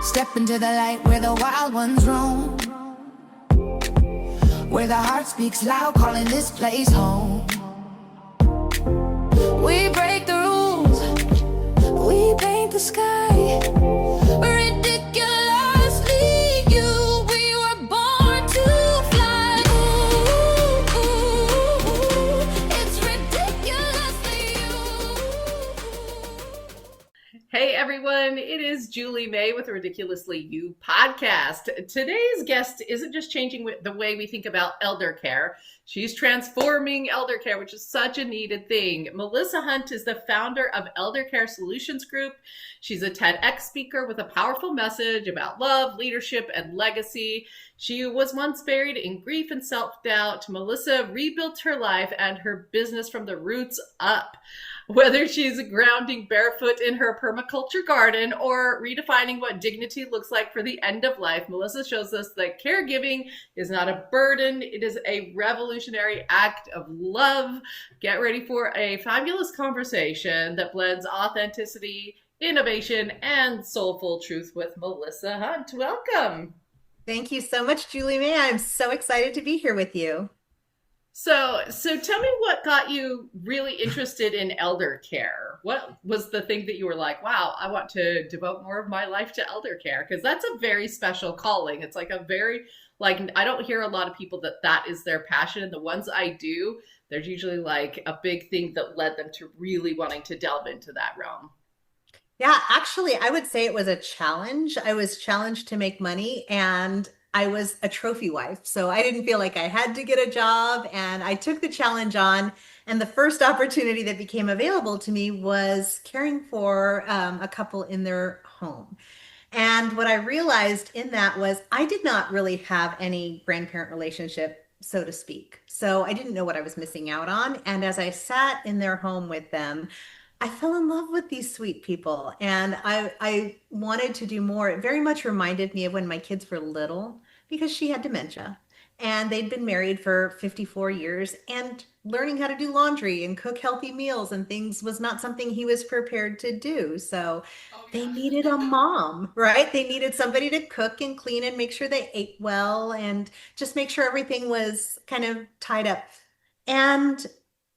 Step into the light where the wild ones roam, where the heart speaks loud, calling this place home. We break the rules, we paint the sky, ridiculously you, we were born to fly. Ooh, it's ridiculously you. Hey everyone, it is Julie May with the Ridiculously You podcast. Today's guest isn't just changing the way we think about elder care, she's transforming elder care, which is such a needed thing. Melissa Hunt is the founder of ElderCare Solutions Group. She's a TEDx speaker with a powerful message about love, leadership, and legacy. She was once buried in grief and self-doubt. Melissa rebuilt her life and her business from the roots up. Whether she's grounding barefoot in her permaculture garden or redefining what dignity looks like for the end of life, Melissa shows us that caregiving is not a burden. It is a revolutionary act of love. Get ready for a fabulous conversation that blends authenticity, innovation, and soulful truth with Melissa Hunt. Welcome. Thank you so much, Julie May. I'm so excited to be here with you. So tell me what got you really interested in elder care. What was the thing that you were like, wow, I want to devote more of my life to elder care? Because that's a very special calling. It's like I don't hear a lot of people that is their passion. And the ones I do, there's usually like a big thing that led them to really wanting to delve into that realm. Yeah, actually, I would say it was a challenge. I was challenged to make money, and I was a trophy wife. So I didn't feel like I had to get a job, and I took the challenge on. And the first opportunity that became available to me was caring for a couple in their home. And what I realized in that was I did not really have any grandparent relationship, so to speak. So I didn't know what I was missing out on. And as I sat in their home with them, I fell in love with these sweet people, and I wanted to do more. It very much reminded me of when my kids were little, because she had dementia and they'd been married for 54 years, and learning how to do laundry and cook healthy meals and things was not something he was prepared to do. So they needed a mom, right? They needed somebody to cook and clean and make sure they ate well and just make sure everything was kind of tied up. And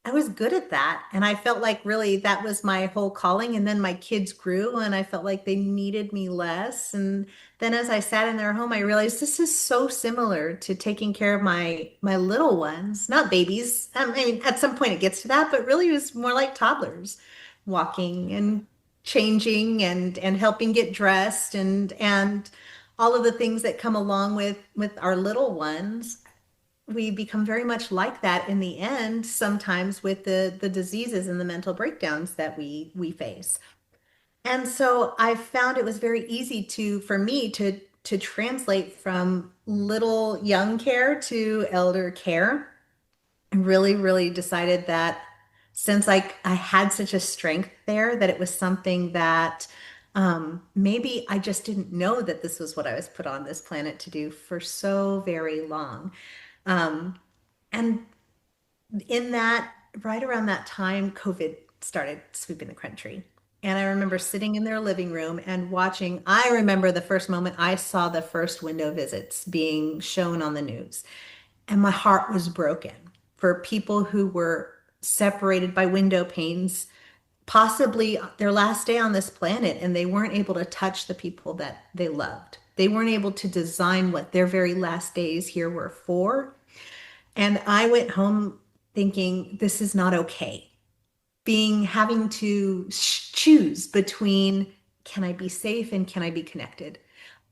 I was good at that. And I felt like really that was my whole calling. And then my kids grew and I felt like they needed me less. And then as I sat in their home, I realized this is so similar to taking care of my little ones, not babies. I mean, at some point it gets to that, but really it was more like toddlers, walking and changing and helping get dressed and all of the things that come along with our little ones. We become very much like that in the end, sometimes with the diseases and the mental breakdowns that we face. And so I found it was very easy for me to translate from little young care to elder care. I really decided that since I had such a strength there, that it was something that maybe I just didn't know that this was what I was put on this planet to do for so very long. And in that, right around that time, COVID started sweeping the country. And I remember sitting in their living room and watching. I remember the first moment I saw the first window visits being shown on the news. And my heart was broken for people who were separated by window panes, possibly their last day on this planet, and they weren't able to touch the people that they loved. They weren't able to design what their very last days here were for. And I went home thinking, this is not okay. Having to choose between, can I be safe and can I be connected?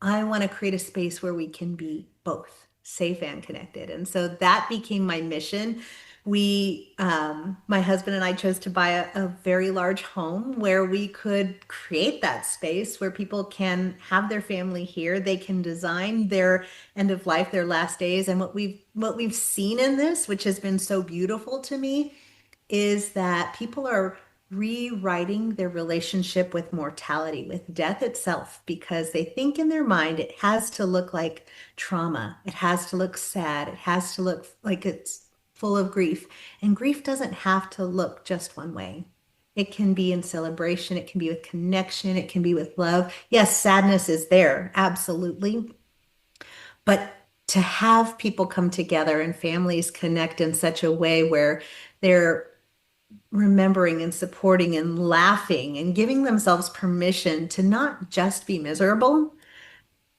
I want to create a space where we can be both safe and connected. And so that became my mission. My husband and I chose to buy a very large home where we could create that space where people can have their family here. They can design their end of life, their last days. And what we've seen in this, which has been so beautiful to me, is that people are rewriting their relationship with mortality, with death itself, because they think in their mind it has to look like trauma. It has to look sad. It has to look like it's full of grief. And grief doesn't have to look just one way. It can be in celebration, it can be with connection, it can be with love. Yes, sadness is there, absolutely. But to have people come together and families connect in such a way where they're remembering and supporting and laughing and giving themselves permission to not just be miserable,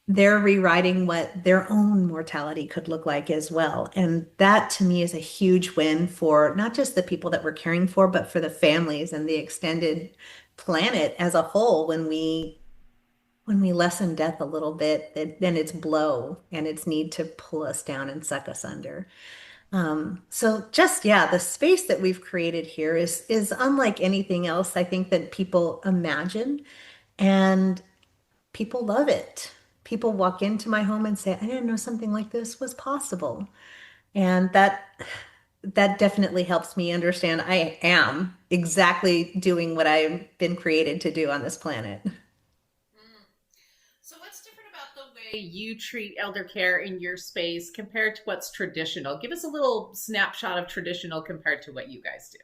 they're rewriting what their own mortality could look like as well. And that to me is a huge win for not just the people that we're caring for, but for the families and the extended planet as a whole. When we lessen death a little bit, then it's blow and its need to pull us down and suck us under. So just yeah, the space that we've created here is unlike anything else I think that people imagine, and people love it. People walk into my home and say, "I didn't know something like this was possible." And that definitely helps me understand I am exactly doing what I've been created to do on this planet. So, what's different about the way you treat elder care in your space compared to what's traditional? Give us a little snapshot of traditional compared to what you guys do.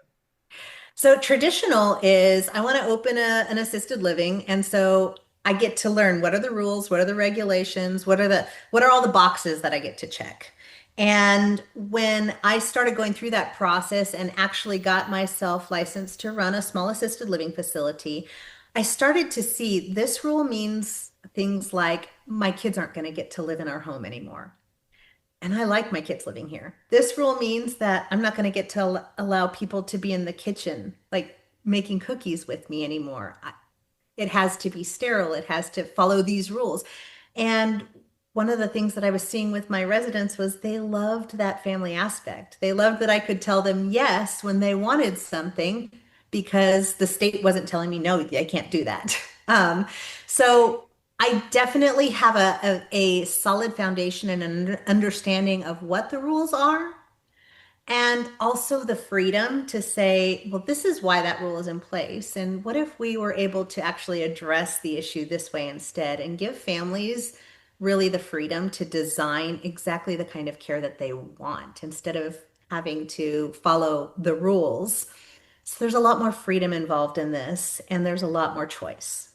So traditional is I want to open an assisted living, and so I get to learn what are the rules, what are the regulations, what are all the boxes that I get to check. And when I started going through that process and actually got myself licensed to run a small assisted living facility, I started to see this rule means things like my kids aren't going to get to live in our home anymore. And I like my kids living here. This rule means that I'm not going to get to allow people to be in the kitchen, like making cookies with me anymore. It has to be sterile. It has to follow these rules. And one of the things that I was seeing with my residents was they loved that family aspect. They loved that I could tell them yes when they wanted something because the state wasn't telling me, no, I can't do that. So I definitely have a solid foundation and an understanding of what the rules are, and also the freedom to say, well, this is why that rule is in place. And what if we were able to actually address the issue this way instead and give families really the freedom to design exactly the kind of care that they want instead of having to follow the rules. So there's a lot more freedom involved in this, and there's a lot more choice.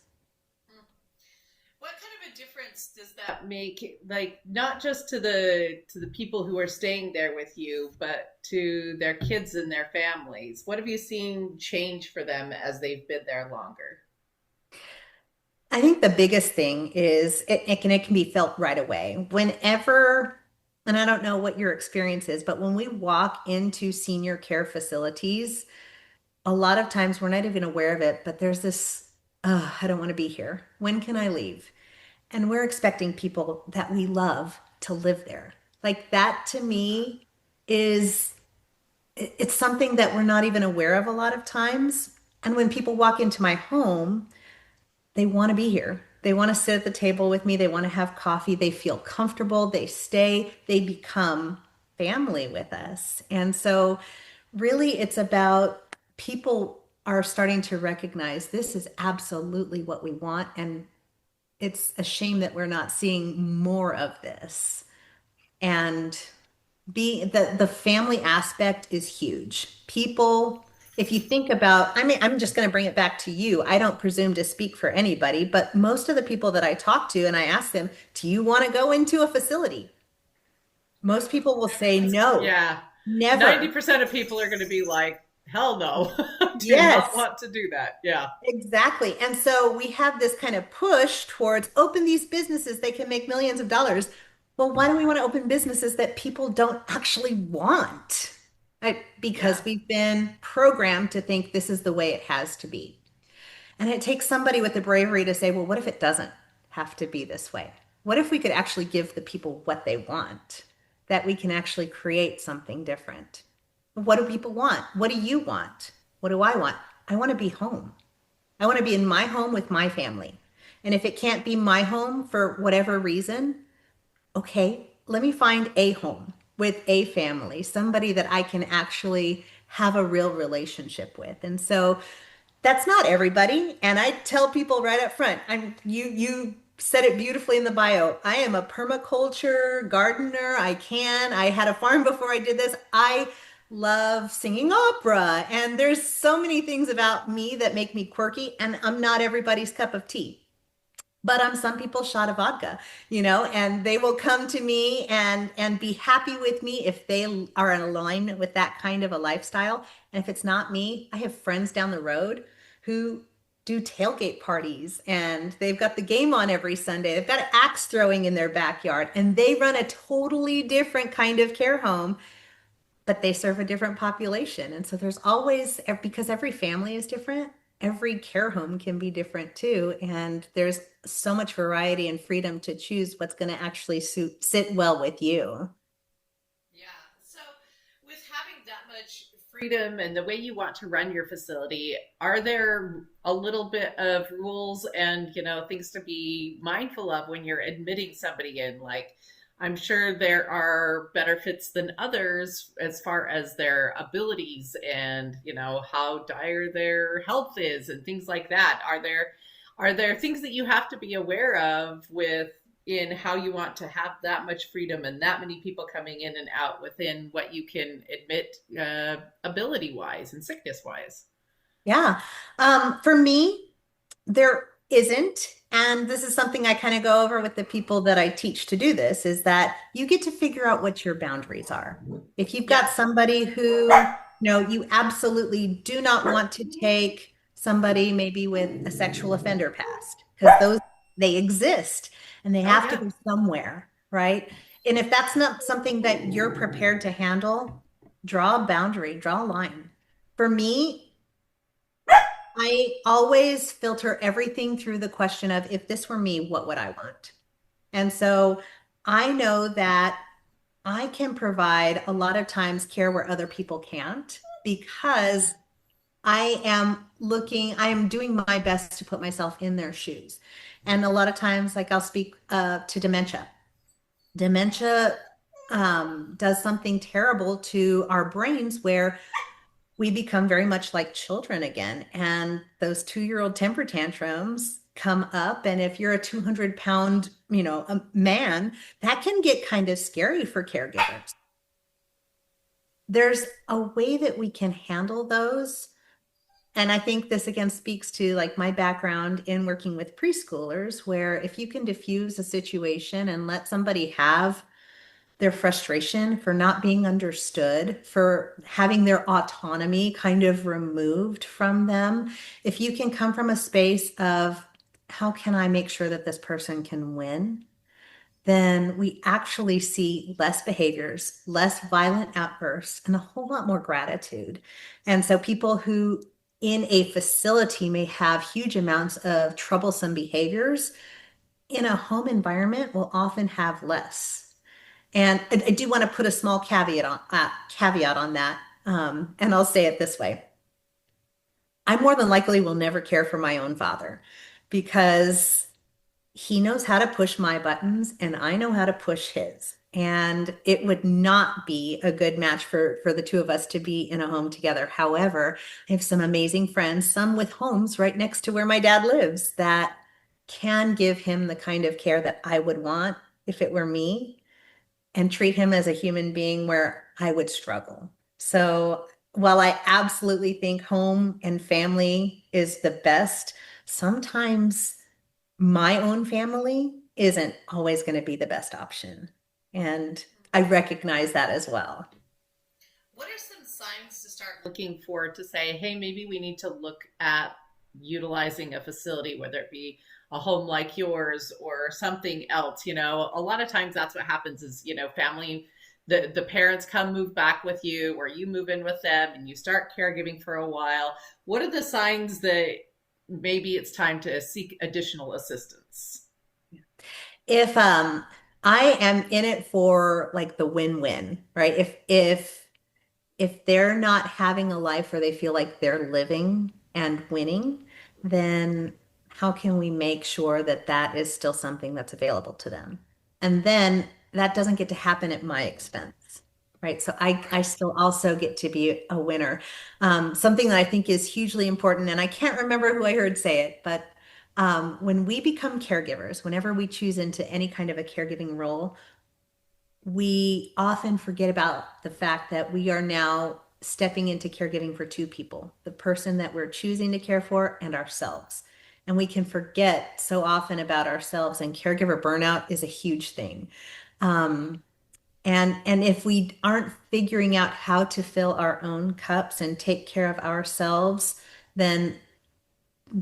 What kind of a difference does that make, like not just to the people who are staying there with you, but to their kids and their families? What have you seen change for them as they've been there longer? I think the biggest thing is it can be felt right away. Whenever, and I don't know what your experience is, but when we walk into senior care facilities, a lot of times we're not even aware of it, but there's this, I don't want to be here. When can I leave? And we're expecting people that we love to live there. Like that to me is it's something that we're not even aware of a lot of times. And when people walk into my home, they want to be here. They want to sit at the table with me. They want to have coffee. They feel comfortable. They stay. They become family with us. And so, really, it's about people are starting to recognize this is absolutely what we want. And it's a shame that we're not seeing more of this. And the family aspect is huge. People, if you think about, I mean, I'm just going to bring it back to you. I don't presume to speak for anybody, but most of the people that I talk to and I ask them, do you want to go into a facility? Most people will say no, Yeah. never. 90% of people are going to be like, hell no, do not Yes, want to do that. Yeah. exactly. And so we have this kind of push towards open these businesses, they can make millions of dollars. Well, why do we want to open businesses that people don't actually want? Right? Yeah. Because we've been programmed to think this is the way it has to be. And it takes somebody with the bravery to say, well, what if it doesn't have to be this way? What if we could actually give the people what they want? That we can actually create something different. What do people want? What do you want? What do I want? I want to be home. I want to be in my home with my family. And if it can't be my home for whatever reason, okay, let me find a home with a family, somebody that I can actually have a real relationship with. And so that's not everybody. And I tell people right up front, you said it beautifully in the bio. I am a permaculture gardener. I had a farm before I did this. I love singing opera, and there's so many things about me that make me quirky, and I'm not everybody's cup of tea. But I'm some people's shot of vodka, and they will come to me and be happy with me if they are in alignment with that kind of a lifestyle. And if it's not me, I have friends down the road who do tailgate parties, and they've got the game on every Sunday. They've got axe throwing in their backyard, and they run a totally different kind of care home, but they serve a different population. And so there's always, because every family is different, every care home can be different too. And there's so much variety and freedom to choose what's going to actually sit well with you. Yeah. So, with having that much freedom and the way you want to run your facility, are there a little bit of rules and, things to be mindful of when you're admitting somebody in? Like, I'm sure there are better fits than others as far as their abilities and, how dire their health is and things like that. Are there things that you have to be aware of with in how you want to have that much freedom and that many people coming in and out within what you can admit, ability wise and sickness wise? Yeah. For me, there isn't. And this is something I kind of go over with the people that I teach to do this, is that you get to figure out what your boundaries are. If you've got Yeah. somebody who, you absolutely do not want to take somebody maybe with a sexual offender past, because they exist and they Oh, have to yeah. go somewhere, right? And if that's not something that you're prepared to handle, draw a boundary, draw a line. For me, I always filter everything through the question of, if this were me, what would I want? And so I know that I can provide a lot of times care where other people can't, because I am doing my best to put myself in their shoes. And a lot of times, like I'll speak to dementia. Dementia does something terrible to our brains where we become very much like children again. And those 2-year-old temper tantrums come up. And if you're a 200-pound, a man, that can get kind of scary for caregivers. There's a way that we can handle those. And I think this again speaks to like my background in working with preschoolers, where if you can diffuse a situation and let somebody have their frustration for not being understood, for having their autonomy kind of removed from them. If you can come from a space of, how can I make sure that this person can win? Then we actually see less behaviors, less violent outbursts, and a whole lot more gratitude. And so people who in a facility may have huge amounts of troublesome behaviors, in a home environment will often have less. And I do want to put a small caveat on that, and I'll say it this way: I more than likely will never care for my own father, because he knows how to push my buttons and I know how to push his. And it would not be a good match for the two of us to be in a home together. However, I have some amazing friends, some with homes right next to where my dad lives, that can give him the kind of care that I would want if it were me, and treat him as a human being where I would struggle. So while I absolutely think home and family is the best, sometimes my own family isn't always going to be the best option. And I recognize that as well. What are some signs to start looking for to say, hey, maybe we need to look at utilizing a facility, whether it be a home like yours or something else? A lot of times that's what happens is, family, the parents come move back with you, or you move in with them and you start caregiving for a while. What are the signs that maybe it's time to seek additional assistance? If I am in it for like the win-win, right? If they're not having a life where they feel like they're living and winning, then how can we make sure that that is still something that's available to them? And then that doesn't get to happen at my expense, right? So I Right. still also get to be a winner. Something that I think is hugely important, and I can't remember who I heard say it, but when we become caregivers, whenever we choose into any kind of a caregiving role, we often forget about the fact that we are now stepping into caregiving for two people, the person that we're choosing to care for and ourselves. And we can forget so often about ourselves, and caregiver burnout is a huge thing. Um, and if we aren't figuring out how to fill our own cups and take care of ourselves, then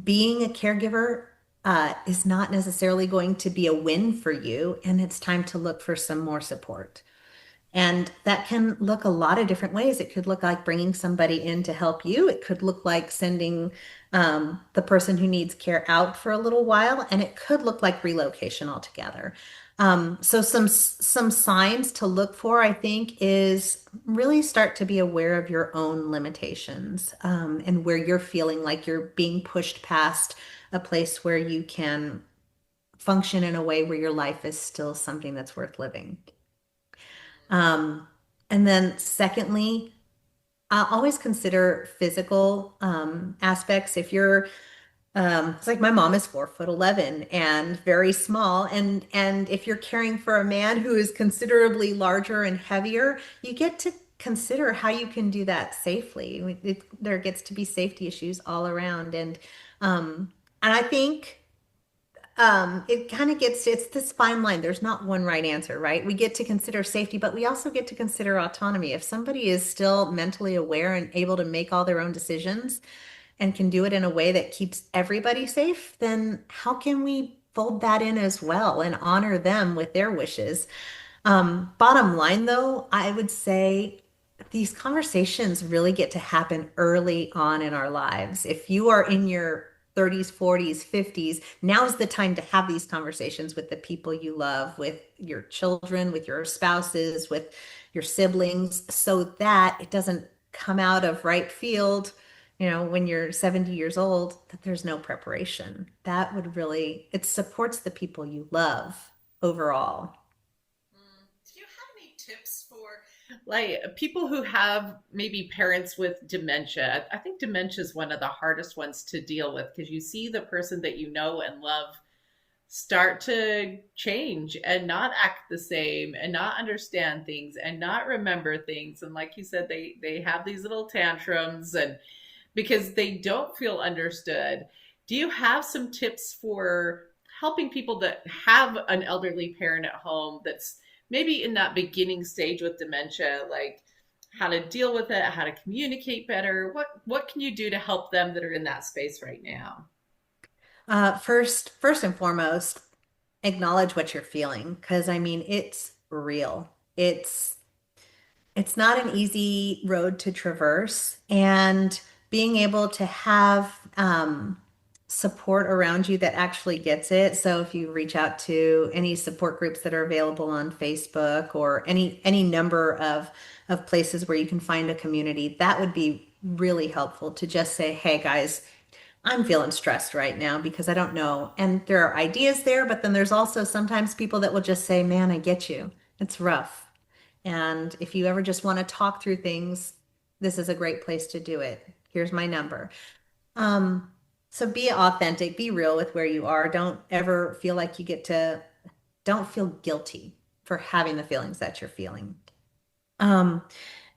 being a caregiver is not necessarily going to be a win for you. And it's time to look for some more support. And that can look a lot of different ways. It could look like bringing somebody in to help you. It could look like sending the person who needs care out for a little while, and it could look like relocation altogether. So some signs to look for, I think, is really start to be aware of your own limitations, and where you're feeling like you're being pushed past a place where you can function in a way where your life is still something that's worth living. Um, and then secondly, I'll always consider physical aspects. If you're, it's like my mom is 4'11" and very small, and if you're caring for a man who is considerably larger and heavier, you get to consider how you can do that safely. There gets to be safety issues all around, and I think it kind of it's this fine line. There's not one right answer, right? We get to consider safety, but we also get to consider autonomy. If somebody is still mentally aware and able to make all their own decisions and can do it in a way that keeps everybody safe, then how can we fold that in as well and honor them with their wishes? Bottom line, though, I would say these conversations really get to happen early on in our lives. If you are in your 30s, 40s, 50s, now's the time to have these conversations with the people you love, with your children, with your spouses, with your siblings, so that it doesn't come out of right field, when you're 70 years old, that there's no preparation. That would really, it supports the people you love overall. Do you have any tips for like people who have maybe parents with dementia? I think dementia is one of the hardest ones to deal with because you see the person that you know and love start to change and not act the same and not understand things and not remember things. And like you said, they have these little tantrums and because they don't feel understood. Do you have some tips for helping people that have an elderly parent at home that's maybe in that beginning stage with dementia, like how to deal with it, how to communicate better? What can you do to help them that are in that space right now? First and foremost, acknowledge what you're feeling, because I mean, it's real. It's not an easy road to traverse, and being able to have support around you that actually gets it. So if you reach out to any support groups that are available on Facebook or any number of places where you can find a community, that would be really helpful to just say, hey guys, I'm feeling stressed right now because I don't know. And there are ideas there, but then there's also sometimes people that will just say, man, I get you. It's rough. And if you ever just want to talk through things, this is a great place to do it. Here's my number. Um, so be authentic, be real with where you are. Don't ever feel like don't feel guilty for having the feelings that you're feeling. Um,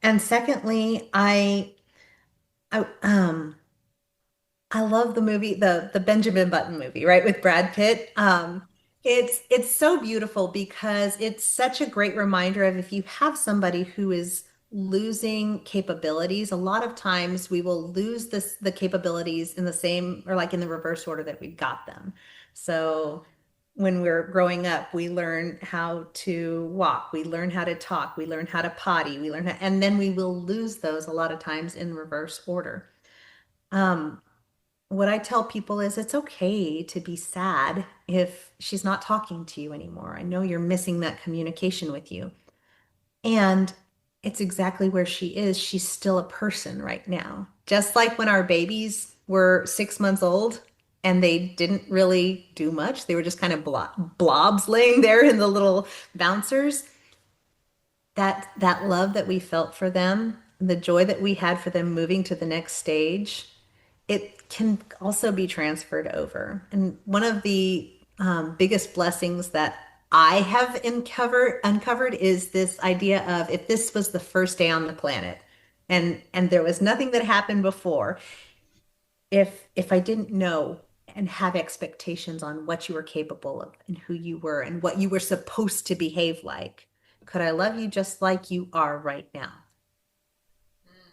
and secondly, I I love the movie, the Benjamin Button movie, right, with Brad Pitt. It's so beautiful because it's such a great reminder of if you have somebody who is losing capabilities, a lot of times we will lose the capabilities in the same or like in the reverse order that we got them. So when we're growing up, we learn how to walk, we learn how to talk, we learn how to potty, and then we will lose those a lot of times in reverse order. Um, what I tell people is it's okay to be sad if she's not talking to you anymore. I know you're missing that communication with you. And it's exactly where she is. She's still a person right now. Just like when our babies were 6 months old and they didn't really do much, they were just kind of blobs laying there in the little bouncers. That love that we felt for them, the joy that we had for them moving to the next stage, it can also be transferred over. And one of the biggest blessings that I have uncovered is this idea of if this was the first day on the planet, And there was nothing that happened before. If I didn't know and have expectations on what you were capable of and who you were and what you were supposed to behave like, could I love you just like you are right now?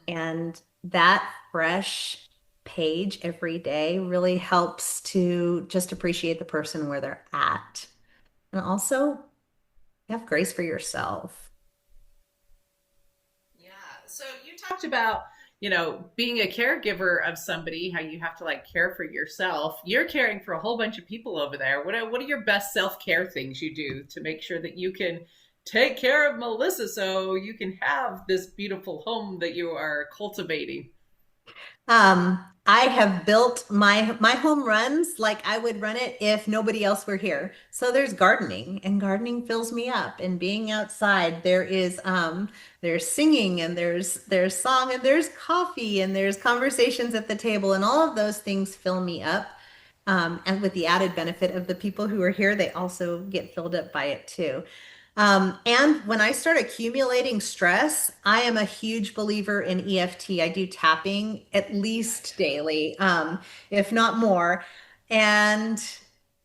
And that fresh page every day really helps to just appreciate the person where they're at. And also have grace for yourself. Yeah. So you talked about, being a caregiver of somebody, how you have to like care for yourself. You're caring for a whole bunch of people over there. What are your best self-care things you do to make sure that you can take care of Melissa so you can have this beautiful home that you are cultivating? I have built my home runs like I would run it if nobody else were here. So there's gardening, and gardening fills me up. And being outside, there's singing, and there's song, and there's coffee, and there's conversations at the table, and all of those things fill me up. And with the added benefit of the people who are here, they also get filled up by it too. And when I start accumulating stress, I am a huge believer in EFT. I do tapping at least daily, if not more. And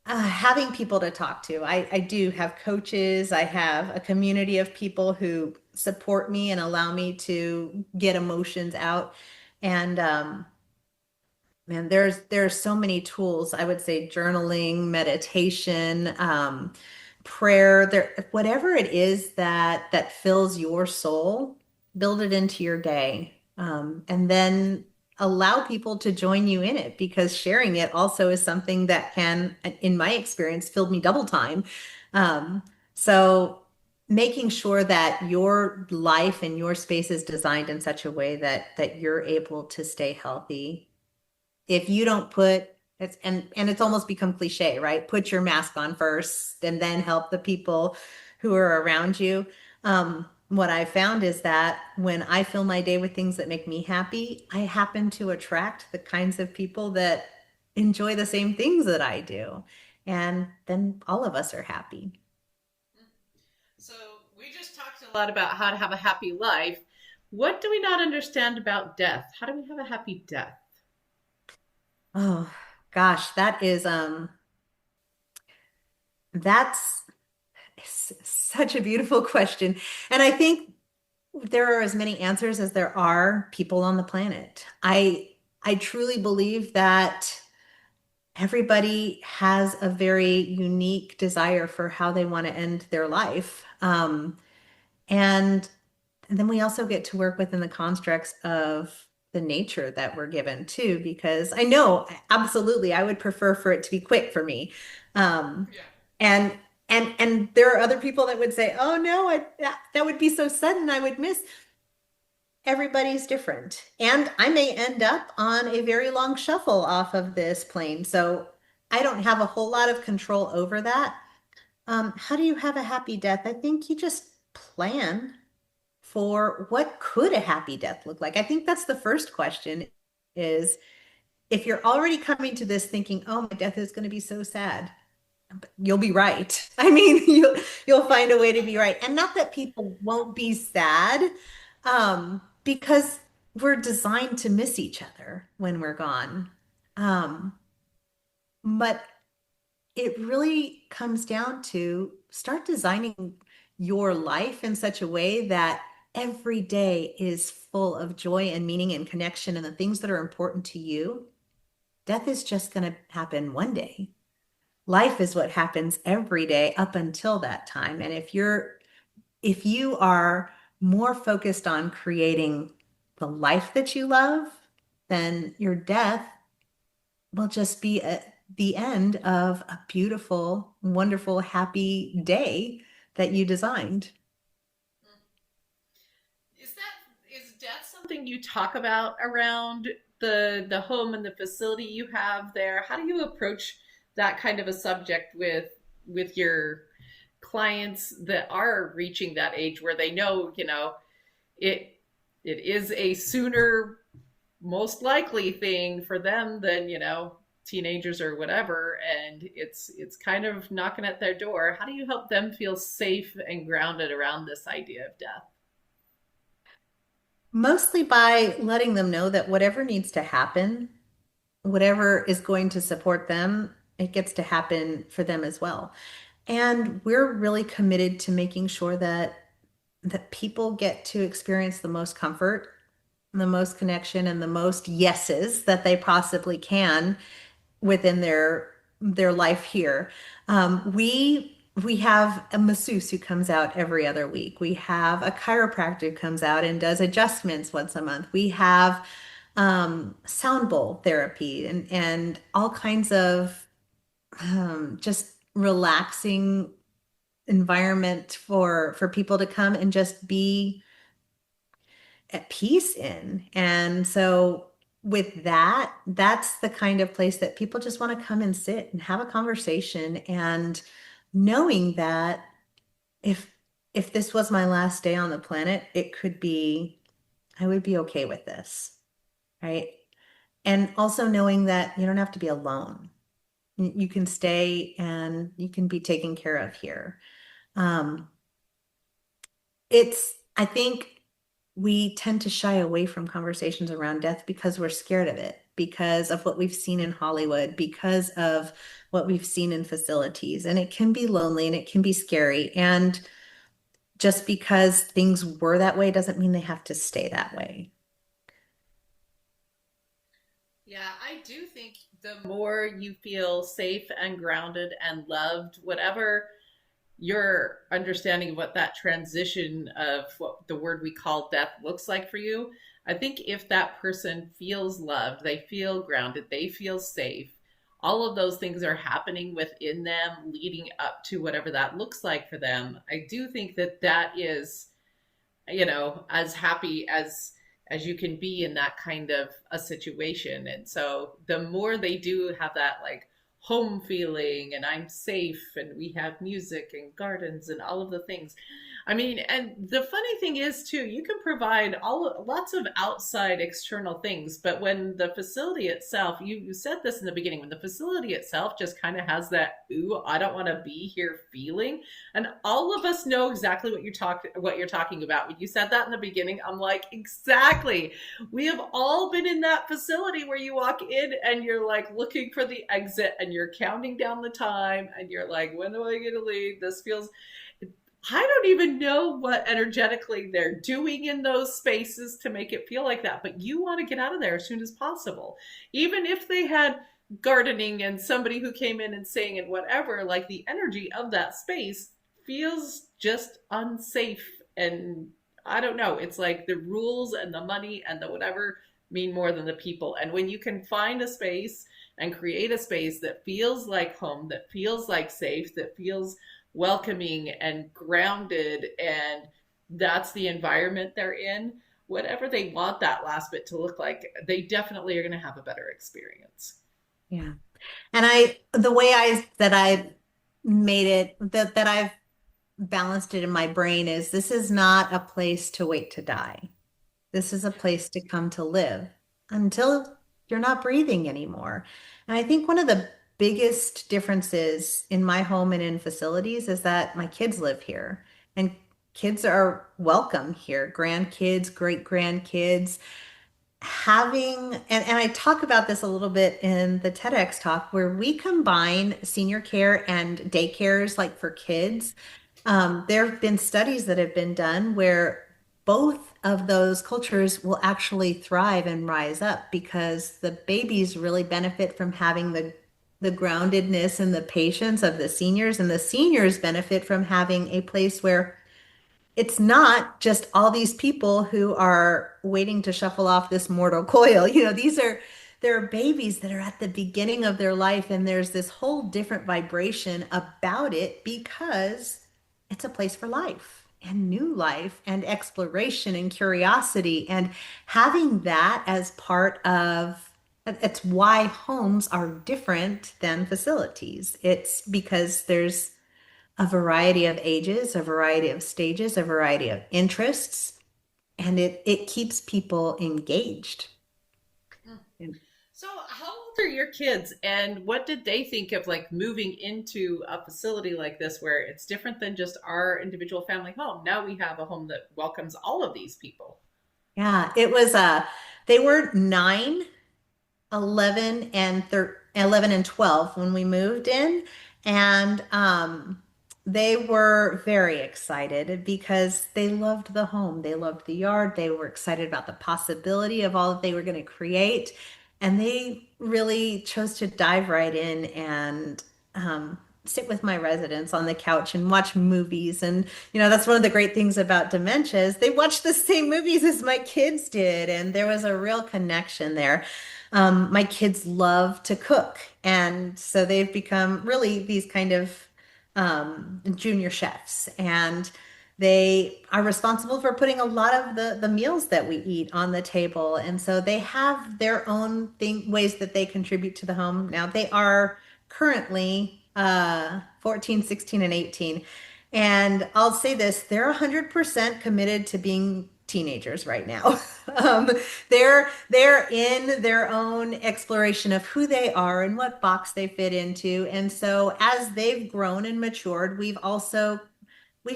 having people to talk to. I do have coaches. I have a community of people who support me and allow me to get emotions out. And Man, there's so many tools. I would say journaling, meditation, prayer, there, whatever it is that fills your soul, build it into your day. And then allow people to join you in it because sharing it also is something that can, in my experience, filled me double time. So making sure that your life and your space is designed in such a way that you're able to stay healthy. If you don't put it's and it's almost become cliche, right? Put your mask on first and then help the people who are around you. What I found is that when I fill my day with things that make me happy, I happen to attract the kinds of people that enjoy the same things that I do. And then all of us are happy. So we just talked a lot about how to have a happy life. What do we not understand about death? How do we have a happy death? Oh gosh, that's such a beautiful question. And I think there are as many answers as there are people on the planet. I truly believe that everybody has a very unique desire for how they want to end their life. And and then we also get to work within the constructs of the nature that we're given too, because I know absolutely I would prefer for it to be quick for me. Um, Yeah. and and there are other people that would say, "Oh no, that would be so sudden, I would miss." Everybody's different. And I may end up on a very long shuffle off of this plane. So I don't have a whole lot of control over that. How do you have a happy death? I think you just plan for what could a happy death look like. I think that's the first question is if you're already coming to this thinking, oh, my death is going to be so sad, you'll be right. I mean, you'll find a way to be right. And not that people won't be sad, because we're designed to miss each other when we're gone. Um, but it really comes down to start designing your life in such a way that every day is full of joy and meaning and connection and the things that are important to you. Death is just going to happen one day. Life is what happens every day up until that time. And if you are more focused on creating the life that you love, then your death will just be the end of a beautiful, wonderful, happy day that you designed. Is death something you talk about around the home and the facility you have there? How do you approach that kind of a subject with your clients that are reaching that age where they know, it it is a sooner most likely thing for them than, teenagers or whatever, and it's kind of knocking at their door. How do you help them feel safe and grounded around this idea of death? Mostly by letting them know that whatever needs to happen, whatever is going to support them, it gets to happen for them as well. And we're really committed to making sure that people get to experience the most comfort, the most connection, and the most yeses that they possibly can within their life here. We have a masseuse who comes out every other week. We have a chiropractor who comes out and does adjustments once a month. We have sound bowl therapy and all kinds of just relaxing environment for people to come and just be at peace in. And so with that, that's the kind of place that people just want to come and sit and have a conversation, and knowing that if if this was my last day on the planet, it could be, I would be okay with this, right? And also knowing that you don't have to be alone. You can stay and you can be taken care of here. Um, I think we tend to shy away from conversations around death because we're scared of it, because of what we've seen in Hollywood, because of what we've seen in facilities. And it can be lonely and it can be scary. And just because things were that way doesn't mean they have to stay that way. Yeah, I do think the more you feel safe and grounded and loved, whatever your understanding of what that transition of what the word we call death looks like for you, I think if that person feels loved, they feel grounded, they feel safe, all of those things are happening within them leading up to whatever that looks like for them. I do think that that is, as happy as you can be in that kind of a situation. And so the more they do have that like home feeling and I'm safe and we have music and gardens and all of the things. I mean, and the funny thing is too, you can provide all lots of outside external things, but when the facility itself, you said this in the beginning, when the facility itself just kind of has that, ooh, I don't want to be here feeling. And all of us know exactly what you're talking about. When you said that in the beginning, I'm like, exactly. We have all been in that facility where you walk in and you're like looking for the exit and you're counting down the time and you're like, when am I going to leave? This feels, I don't even know what energetically they're doing in those spaces to make it feel like that, but you want to get out of there as soon as possible. Even if they had gardening and somebody who came in and sang and whatever, like the energy of that space feels just unsafe. And I don't know, it's like the rules and the money and the whatever mean more than the people. And when you can find a space and create a space that feels like home, that feels like safe, that feels welcoming and grounded, and that's the environment they're in, whatever they want that last bit to look like, they definitely are going to have a better experience. Yeah. And the way I made it, that I've balanced it in my brain is, this is not a place to wait to die. This is a place to come to live until you're not breathing anymore. And I think one of the biggest differences in my home and in facilities is that my kids live here, and kids are welcome here, grandkids, great grandkids. And I talk about this a little bit in the TEDx talk, where we combine senior care and daycares like for kids. There have been studies that have been done where both of those cultures will actually thrive and rise up, because the babies really benefit from having the groundedness and the patience of the seniors, and the seniors benefit from having a place where it's not just all these people who are waiting to shuffle off this mortal coil. There are babies that are at the beginning of their life, and there's this whole different vibration about it, because it's a place for life and new life and exploration and curiosity. And having that as part of it's why homes are different than facilities. It's because there's a variety of ages, a variety of stages, a variety of interests, and it keeps people engaged. So, how old are your kids, and what did they think of like moving into a facility like this where it's different than just our individual family home? Now we have a home that welcomes all of these people. Yeah, it was they were 9, 11 and 11 and 12 when we moved in, and they were very excited because they loved the home, they loved the yard, they were excited about the possibility of all that they were going to create, and they really chose to dive right in and sit with my residents on the couch and watch movies. And that's one of the great things about dementia is they watch the same movies as my kids did, and there was a real connection there. My kids love to cook, and so they've become really these kind of junior chefs, and they are responsible for putting a lot of the meals that we eat on the table. And so they have their own ways that they contribute to the home. Now they are currently 14, 16, and 18. And I'll say this, they're 100% committed to being teenagers right now. Um, they're in their own exploration of who they are and what box they fit into. And so as they've grown and matured, we've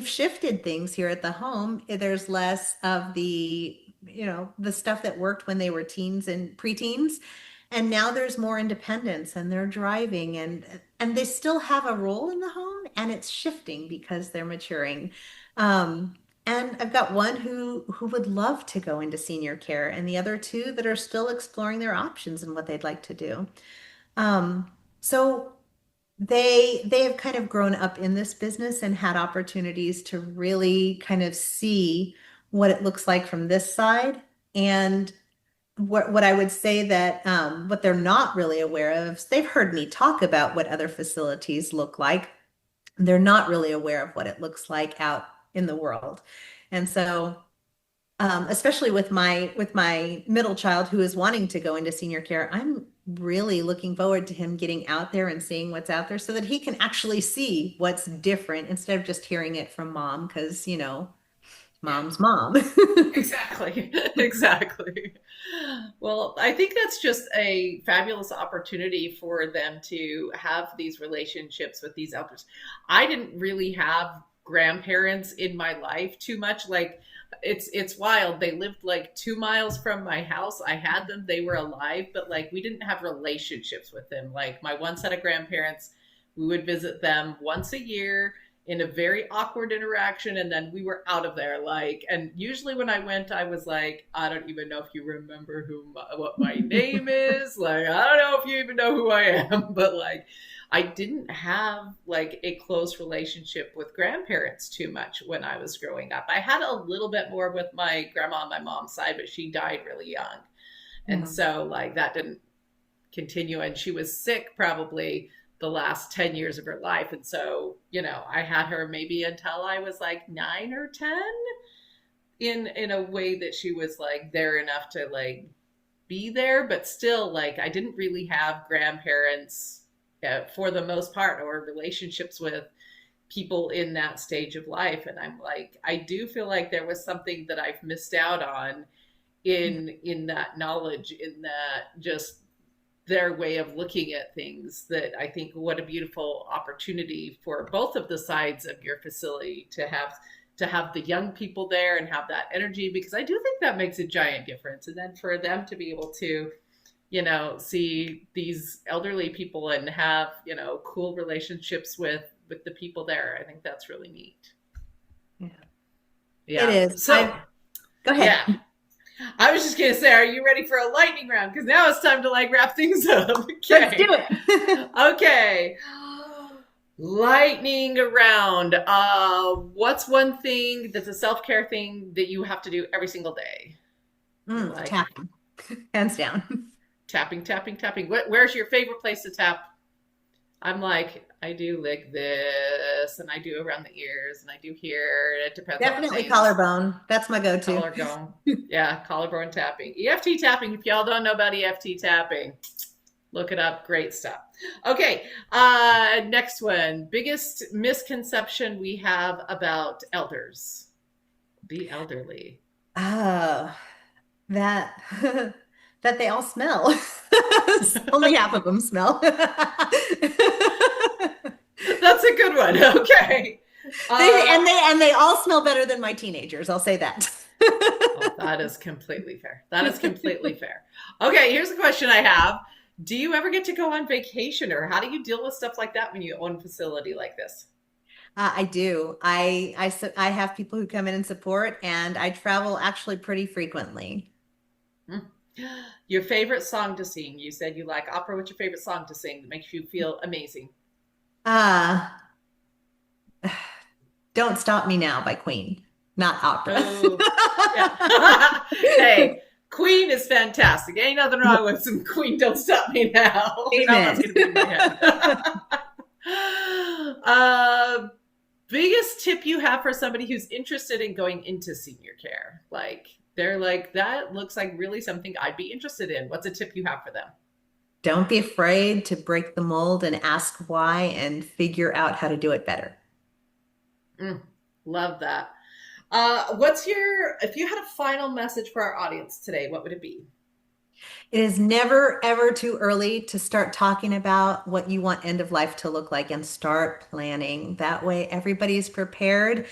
shifted things here at the home. There's less of the stuff that worked when they were teens and preteens. And now there's more independence, and they're driving, and they still have a role in the home, and it's shifting because they're maturing. And I've got one who would love to go into senior care, and the other two that are still exploring their options and what they'd like to do. So they have kind of grown up in this business and had opportunities to really kind of see what it looks like from this side. And what I would say that what they're not really aware of is they've heard me talk about what other facilities look like. They're not really aware of what it looks like out in the world. And so especially with my middle child who is wanting to go into senior care, I'm really looking forward to him getting out there and seeing what's out there so that he can actually see what's different instead of just hearing it from mom, because mom's mom. Exactly. Exactly. Well, I think that's just a fabulous opportunity for them to have these relationships with these elders. I didn't really have grandparents in my life too much. Like it's wild. They lived like 2 miles from my house. I had them, they were alive, but like we didn't have relationships with them. Like my one set of grandparents, we would visit them once a year in a very awkward interaction, and then we were out of there. Like, and usually when I went, I was like, I don't even know if you remember what my name is. Like, I don't know if you even know who I am. But like, I didn't have like a close relationship with grandparents too much when I was growing up. I had a little bit more with my grandma on my mom's side, but she died really young. And so like that didn't continue. And she was sick probably the last 10 years of her life. And so, I had her maybe until I was like 9 or 10 in a way that she was like there enough to like be there, but still like I didn't really have grandparents for the most part, or relationships with people in that stage of life. And I'm like, I do feel like there was something that I've missed out on in that knowledge, in that just their way of looking at things. That I think what a beautiful opportunity for both of the sides of your facility to have the young people there and have that energy, because I do think that makes a giant difference. And then for them to be able to see these elderly people and have, cool relationships with the people there. I think that's really neat. Yeah. It is. So go ahead. Yeah. I was just going to say, are you ready for a lightning round? Because now it's time to like wrap things up. Okay. Let's do it. Okay. Lightning round. What's one thing that's a self-care thing that you have to do every single day? Tapping. Hands down. Tapping, tapping, tapping. Where's your favorite place to tap? I'm like, I do like this, and I do around the ears, and I do here. It depends. Definitely collarbone. That's my go-to. Collarbone. Yeah, collarbone tapping. EFT tapping. If y'all don't know about EFT tapping, look it up. Great stuff. Okay, next one. Biggest misconception we have about elders. The elderly. Oh, that they all smell. Only half of them smell. That's a good one. Okay. And they all smell better than my teenagers. I'll say that. Oh, That is completely fair. That is completely fair. Okay, here's a question I have. Do you ever get to go on vacation, or how do you deal with stuff like that when you own a facility like this? I do. I have people who come in and support, and I travel actually pretty frequently. Hmm. Your favorite song to sing? You said you like opera. What's your favorite song to sing that makes you feel amazing? Uh, Don't Stop Me Now by Queen, not opera. Oh, yeah. Hey, Queen is fantastic. Ain't nothing wrong with some Queen. Don't stop me now. Now that's Amen. gonna be in my head. Biggest tip you have for somebody who's interested in going into senior care? Like they're like, that looks like really something I'd be interested in. What's a tip you have for them? Don't be afraid to break the mold and ask why and figure out how to do it better. Mm, love that. If you had a final message for our audience today, what would it be? It is never, ever too early to start talking about what you want end of life to look like and start planning. That way, everybody's prepared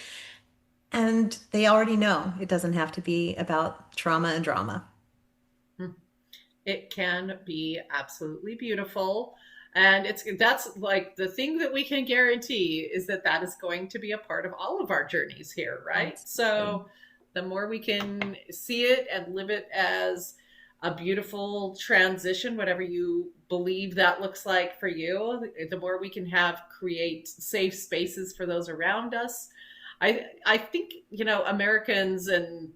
and they already know it doesn't have to be about trauma and drama. Hmm. It can be absolutely beautiful. And that's like the thing that we can guarantee is that that is going to be a part of all of our journeys here, right? Absolutely. So the more we can see it and live it as a beautiful transition, whatever you believe that looks like for you, the more we can create safe spaces for those around us. I think, Americans and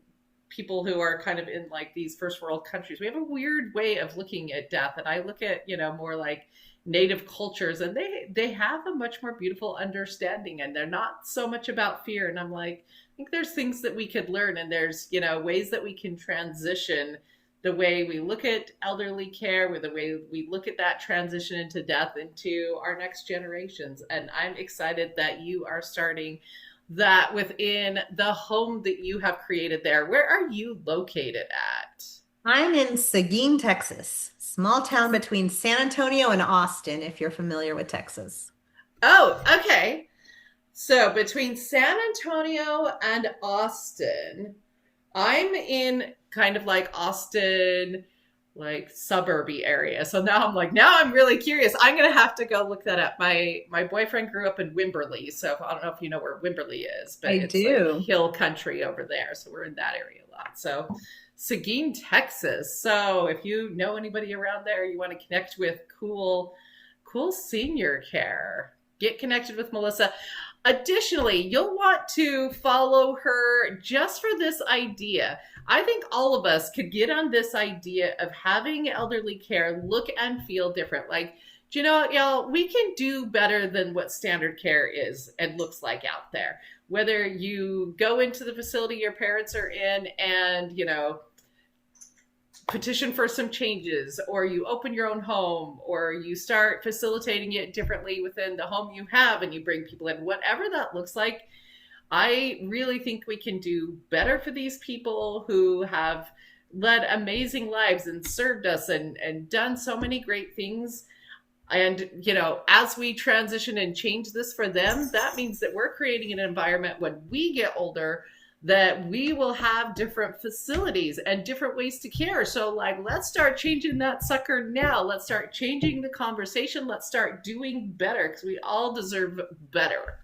people who are kind of in like these first world countries, we have a weird way of looking at death. And I look at, more like native cultures, and they have a much more beautiful understanding, and they're not so much about fear. And I'm like, I think there's things that we could learn, and there's, ways that we can transition the way we look at elderly care, with the way we look at that transition into death into our next generations. And I'm excited that you are starting that within the home that you have created there. Where are you located at? I'm in Seguin, Texas, small town between San Antonio and Austin, if you're familiar with Texas. Oh, okay. So between San Antonio and Austin, I'm in kind of like Austin, like suburby area. So now I'm really curious. I'm gonna have to go look that up. My boyfriend grew up in Wimberley, so I don't know if you know where Wimberley is, but I it's do. like hill country over there. So we're in that area a lot. So Seguin, Texas. So if you know anybody around there, you want to connect with cool senior care, get connected with Melissa. Additionally, you'll want to follow her just for this idea. I think all of us could get on this idea of having elderly care look and feel different. Like, y'all, we can do better than what standard care is and looks like out there. Whether you go into the facility your parents are in and, petition for some changes, or you open your own home, or you start facilitating it differently within the home you have and you bring people in, whatever that looks like, I really think we can do better for these people who have led amazing lives and served us and done so many great things. And, as we transition and change this for them, that means that we're creating an environment when we get older that we will have different facilities and different ways to care. So like, let's start changing that sucker now. Let's start changing the conversation. Let's start doing better, because we all deserve better.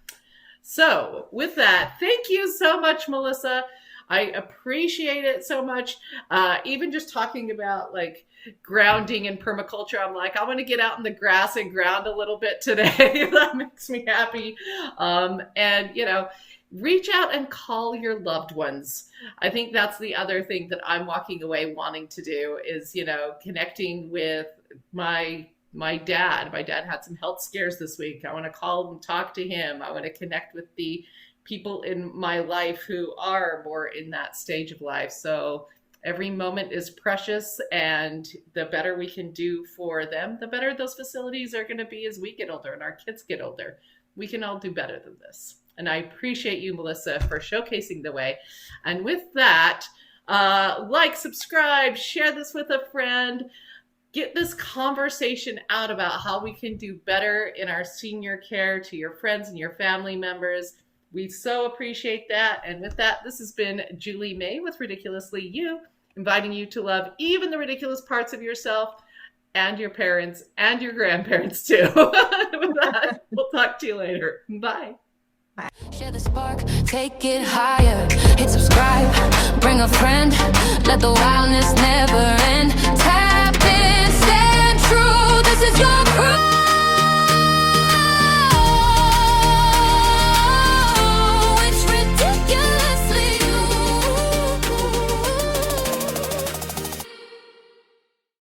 So with that, thank you so much, Melissa. I appreciate it so much. Even just talking about like grounding and permaculture, I'm like, I want to get out in the grass and ground a little bit today. That makes me happy. And, reach out and call your loved ones. I think that's the other thing that I'm walking away wanting to do is, connecting with my dad. My dad had some health scares this week. I want to call and talk to him. I want to connect with the people in my life who are more in that stage of life. So every moment is precious, and the better we can do for them, the better those facilities are going to be as we get older and our kids get older. We can all do better than this. And I appreciate you, Melissa, for showcasing the way. And with that, subscribe, share this with a friend, get this conversation out about how we can do better in our senior care to your friends and your family members. We so appreciate that. And with that, this has been Julie May with Ridiculously You, inviting you to love even the ridiculous parts of yourself and your parents and your grandparents too. With that, we'll talk to you later. Bye. Share the spark, take it higher. Hit subscribe, bring a friend. Let the wildness never end. Tap in, stand true. This is your